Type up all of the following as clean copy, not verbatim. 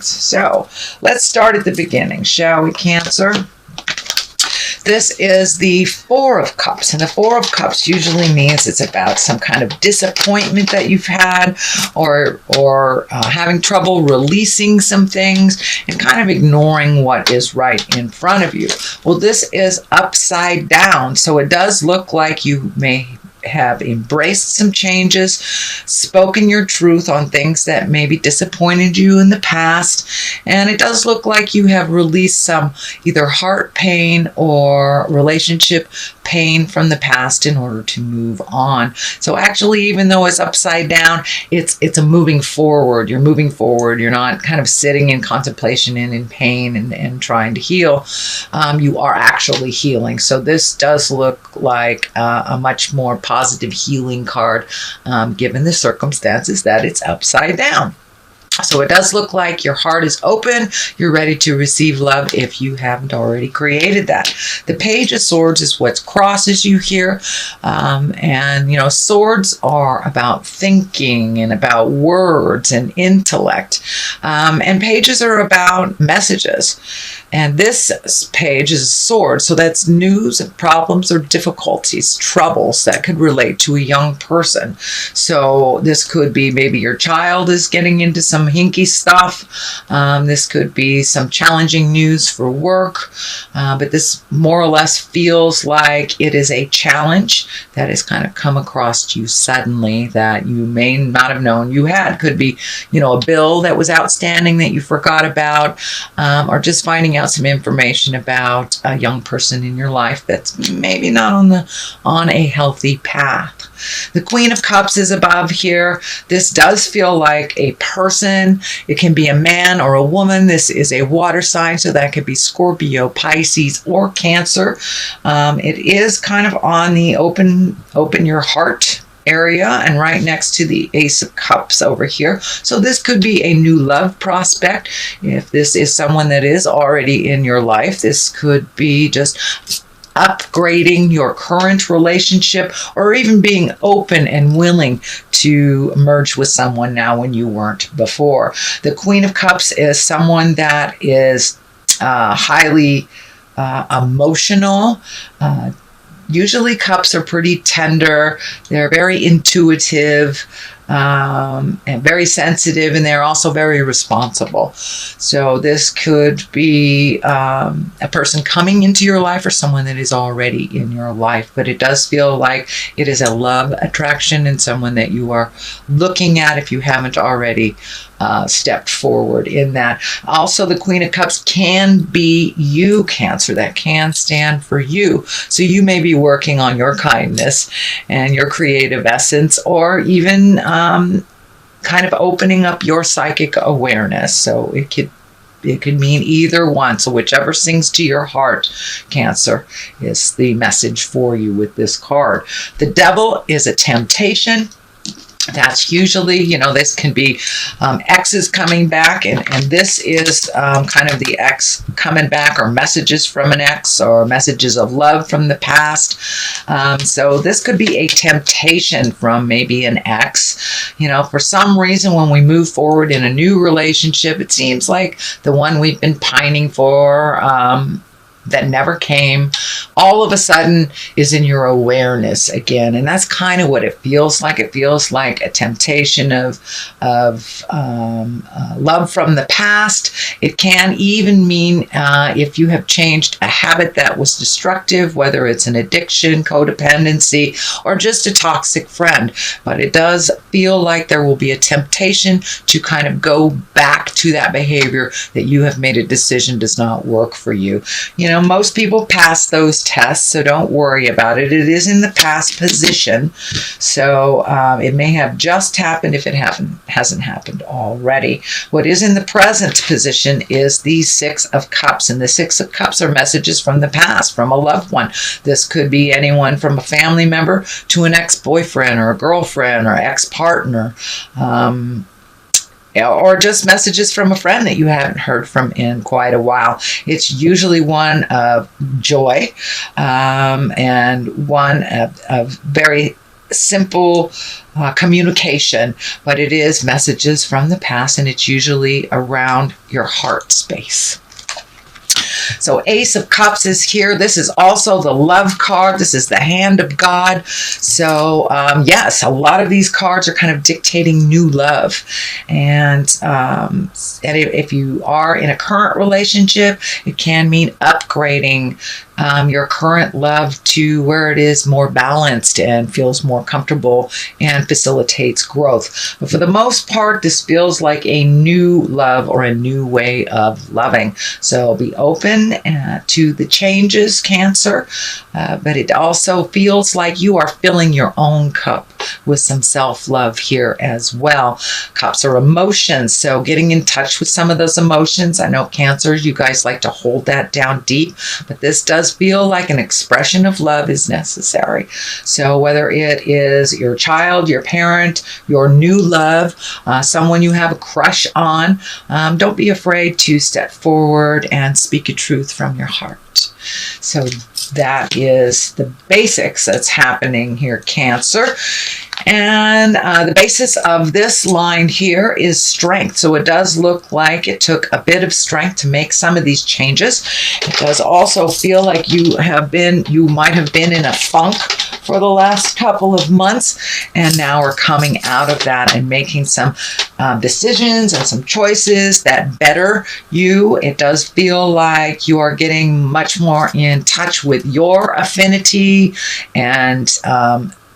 readings. So let's start at the beginning, shall we, Cancer? This is the Four of Cups, and the Four of Cups usually means it's about some kind of disappointment that you've had, or having trouble releasing some things and kind of ignoring what is right in front of you. Well, this is upside down, so it does look like you may have embraced some changes, spoken your truth on things that maybe disappointed you in the past, and it does look like you have released some either heart pain or relationship pain from the past in order to move on. So actually, even though it's upside down, it's a moving forward. You're moving forward. You're not kind of sitting in contemplation and in pain and trying to heal. You are actually healing. So this does look like a much more positive healing card, given the circumstances that it's upside down. So it does look like your heart is open. You're ready to receive love if you haven't already created that. The Page of Swords is what crosses you here. And, you know, swords are about thinking and about words and intellect. And pages are about messages. And this page is a sword, so that's news and problems or difficulties, troubles that could relate to a young person. So this could be maybe your child is getting into some hinky stuff. This could be some challenging news for work. But this more or less feels like it is a challenge that has kind of come across you suddenly that you may not have known you had. Could be, you know, a bill that was outstanding that you forgot about, or just finding out some information about a young person in your life that's maybe not on a healthy path. The Queen of Cups is above here. This does feel like a person. It can be a man or a woman. This is a water sign, so that could be Scorpio, Pisces, or Cancer. It is kind of on the open your heart area and right next to the Ace of Cups over here. So this could be a new love prospect. If this is someone that is already in your life, this could be just upgrading your current relationship, or even being open and willing to merge with someone now when you weren't before. The Queen of Cups is someone that is highly emotional. Usually cups are pretty tender. They're very intuitive and very sensitive, and they're also very responsible. So this could be a person coming into your life or someone that is already in your life, but it does feel like it is a love attraction and someone that you are looking at if you haven't already stepped forward in that. Also, the Queen of Cups can be you, Cancer. That can stand for you. So you may be working on your kindness and your creative essence, or even kind of opening up your psychic awareness. So it could mean either one. So whichever sings to your heart, Cancer, is the message for you with this card. The Devil is a temptation. That's usually, you know, this can be exes coming back, and this is kind of the ex coming back, or messages from an ex, or messages of love from the past. So this could be a temptation from maybe an ex. You know, for some reason, when we move forward in a new relationship, it seems like the one we've been pining for, that never came, all of a sudden is in your awareness again. And that's kind of what it feels like. It feels like a temptation of love from the past. It can even mean if you have changed a habit that was destructive, whether it's an addiction, codependency, or just a toxic friend. But it does feel like there will be a temptation to kind of go back to that behavior that you have made a decision does not work for you. You know, most people pass those tests, so don't worry about it. It is in the past position, so it may have just happened if it hasn't happened already. What is in the present position is the Six of Cups, and the Six of Cups are messages from the past, from a loved one. This could be anyone from a family member to an ex-boyfriend or a girlfriend or ex-partner. Or just messages from a friend that you haven't heard from in quite a while. It's usually one of joy and one of very simple communication, but it is messages from the past, and it's usually around your heart space. So Ace of Cups is here. This is also the love card. This is the hand of God. So yes, a lot of these cards are kind of dictating new love. And if you are in a current relationship, it can mean upgrading your current love to where it is more balanced and feels more comfortable and facilitates growth. But for the most part, this feels like a new love or a new way of loving. So be open to the changes, Cancer, but it also feels like you are filling your own cup with some self-love here as well. Cups are emotions, so getting in touch with some of those emotions. I know Cancers, you guys like to hold that down deep, but this does feel like an expression of love is necessary. So whether it is your child, your parent, your new love, someone you have a crush on, don't be afraid to step forward and speak a truth from your heart. So that is the basics that's happening here, Cancer. And the basis of this line here is strength. So it does look like it took a bit of strength to make some of these changes. It does also feel like you might have been in a funk for the last couple of months, and now are coming out of that and making some decisions and some choices that better you. It does feel like you are getting much more in touch with your affinity and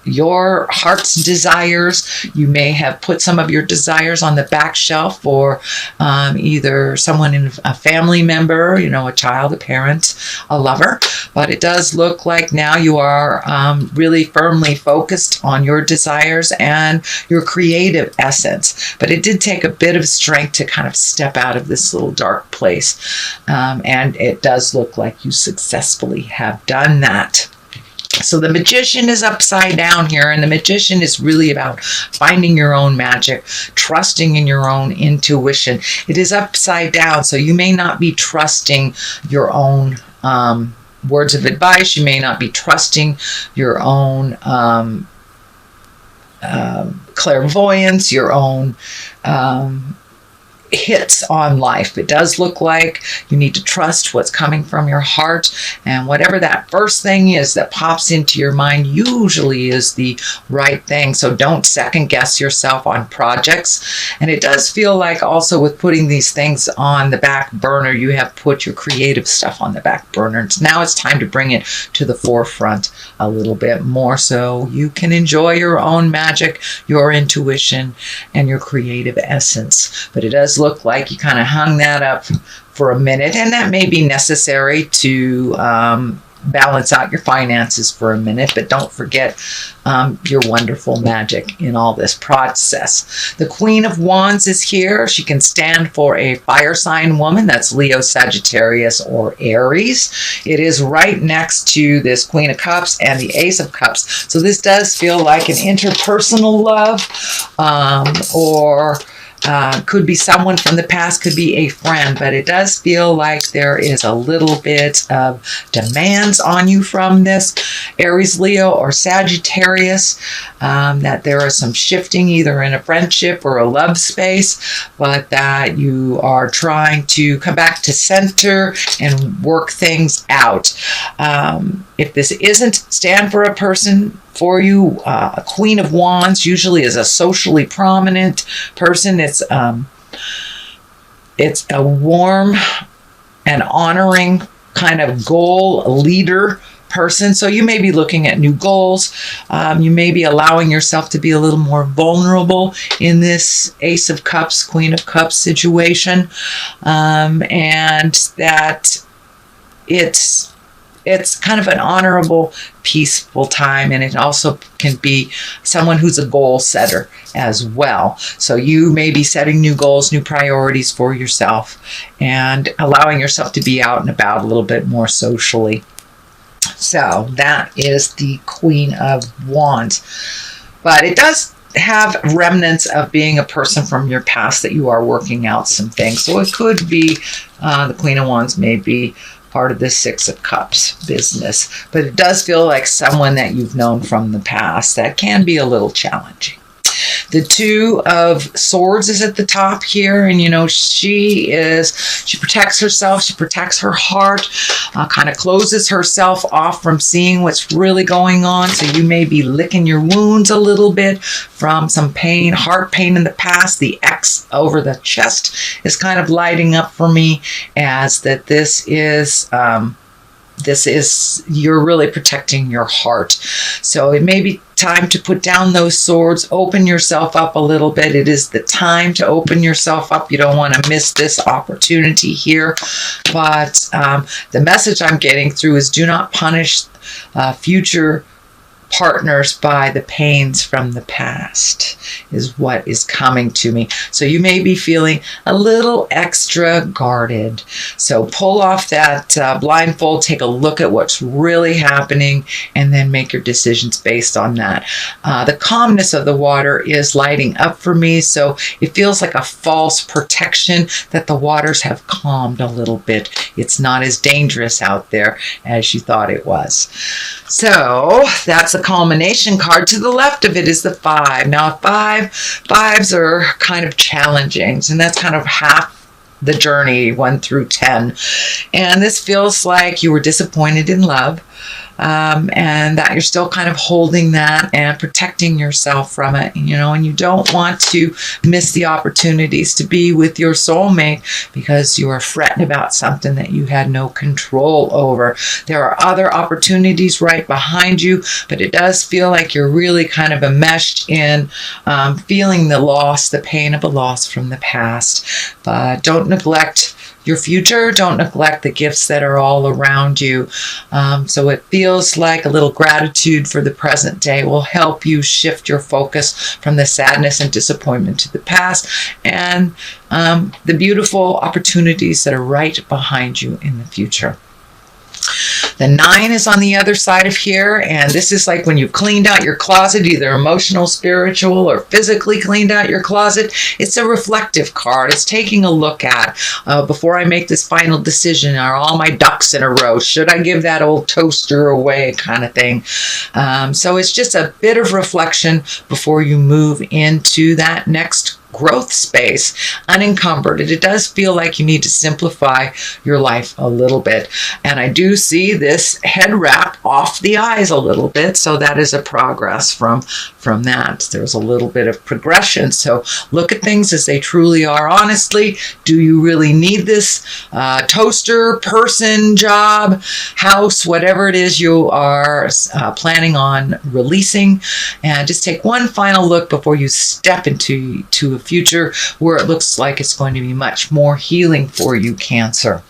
your heart's desires. You may have put some of your desires on the back shelf for either someone in a family member, a child, a parent, a lover. But it does look like now you are really firmly focused on your desires and your creative essence. But it did take a bit of strength to kind of step out of this little dark place. And it does look like you successfully have done that. So the Magician is upside down here, and the Magician is really about finding your own magic, trusting in your own intuition. It is upside down, so you may not be trusting your own words of advice. You may not be trusting your own clairvoyance, your own hits on life. It does look like you need to trust what's coming from your heart, and whatever that first thing is that pops into your mind usually is the right thing. So don't second guess yourself on projects. And it does feel like also with putting these things on the back burner, you have put your creative stuff on the back burner. Now it's time to bring it to the forefront a little bit more so you can enjoy your own magic, your intuition, and your creative essence. But it does look like you kind of hung that up for a minute, and that may be necessary to balance out your finances for a minute, but don't forget your wonderful magic in all this process. The Queen of Wands is here. She can stand for a fire sign woman. That's Leo, Sagittarius, or Aries. It is right next to this Queen of Cups and the Ace of Cups. So this does feel like an interpersonal love, or could be someone from the past, could be a friend, but it does feel like there is a little bit of demands on you from this Aries, Leo, or Sagittarius, that there is some shifting either in a friendship or a love space, but that you are trying to come back to center and work things out. If this isn't stand for a person for you, a Queen of Wands usually is a socially prominent person. It's a warm and honoring kind of goal leader person. So you may be looking at new goals. You may be allowing yourself to be a little more vulnerable in this Ace of Cups, Queen of Cups situation. And that it's kind of an honorable, peaceful time, and it also can be someone who's a goal setter as well. So you may be setting new goals, new priorities for yourself, and allowing yourself to be out and about a little bit more socially. So that is the Queen of Wands. But it does have remnants of being a person from your past that you are working out some things. So it could be the Queen of Wands may be part of the Six of Cups business. But it does feel like someone that you've known from the past. That can be a little challenging. The Two of Swords is at the top here, and she protects herself, she protects her heart, kind of closes herself off from seeing what's really going on. So you may be licking your wounds a little bit from some pain, heart pain in the past. The X over the chest is kind of lighting up for me as that this is you're really protecting your heart. So it may be time to put down those swords, open yourself up a little bit. It is the time to open yourself up. You don't want to miss this opportunity here. But the message I'm getting through is do not punish future partners by the pains from the past is what is coming to me. So you may be feeling a little extra guarded. So pull off that blindfold, take a look at what's really happening, and then make your decisions based on that. The calmness of the water is lighting up for me, so it feels like a false protection that the waters have calmed a little bit. It's not as dangerous out there as you thought it was. So that's the culmination card. To the left of it is the 5. Now fives are kind of challenging, and that's kind of half the journey, 1 through 10. And this feels like you were disappointed in love, and that you're still kind of holding that and protecting yourself from it, and you don't want to miss the opportunities to be with your soulmate because you are fretting about something that you had no control over. There are other opportunities right behind you, but it does feel like you're really kind of enmeshed in feeling the loss, the pain of a loss from the past. But don't neglect your future. Don't neglect the gifts that are all around you. So it feels like a little gratitude for the present day will help you shift your focus from the sadness and disappointment to the past and the beautiful opportunities that are right behind you in the future. The 9 is on the other side of here, and this is like when you've cleaned out your closet, either emotional, spiritual, or physically cleaned out your closet. It's a reflective card. It's taking a look at, before I make this final decision, are all my ducks in a row? Should I give that old toaster away, kind of thing? So it's just a bit of reflection before you move into that next growth space, unencumbered. It does feel like you need to simplify your life a little bit. And I do see this head wrap off the eyes a little bit. So that is a progress from that. There's a little bit of progression. So look at things as they truly are. Honestly, do you really need this toaster, person, job, house, whatever it is you are planning on releasing? And just take one final look before you step into a future where it looks like it's going to be much more healing for you, Cancer.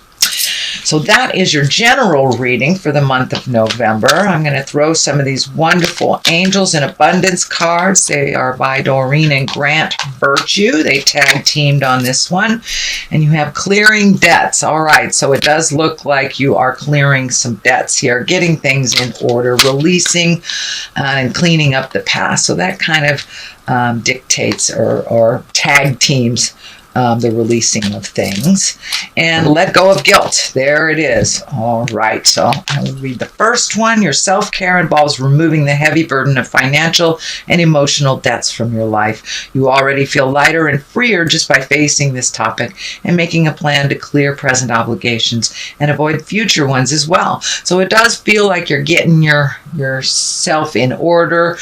So that is your general reading for the month of November. I'm going to throw some of these wonderful Angels in Abundance cards. They are by Doreen and Grant Virtue. They tag teamed on this one. And you have clearing debts. All right, so it does look like you are clearing some debts here, getting things in order, releasing and cleaning up the past. So that kind of dictates or tag teams the releasing of things. And let go of guilt. There it is. All right, so I will read the first one. Your self-care involves removing the heavy burden of financial and emotional debts from your life. You already feel lighter and freer just by facing this topic and making a plan to clear present obligations and avoid future ones as well. So it does feel like you're getting yourself in order,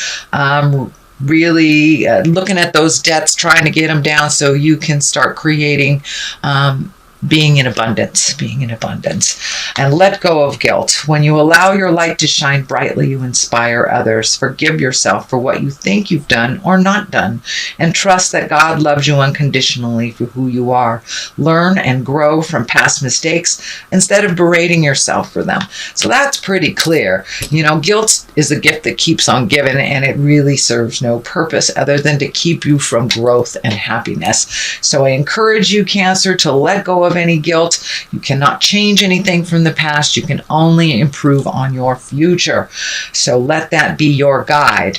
really looking at those debts, trying to get them down so you can start creating being in abundance, and let go of guilt. When you allow your light to shine brightly, you inspire others. Forgive yourself for what you think you've done or not done, and trust that God loves you unconditionally for who you are. Learn and grow from past mistakes instead of berating yourself for them. So that's pretty clear. Guilt is a gift that keeps on giving, and it really serves no purpose other than to keep you from growth and happiness. So I encourage you, Cancer, to let go of any guilt. You cannot change anything from the past. You can only improve on your future. So let that be your guide.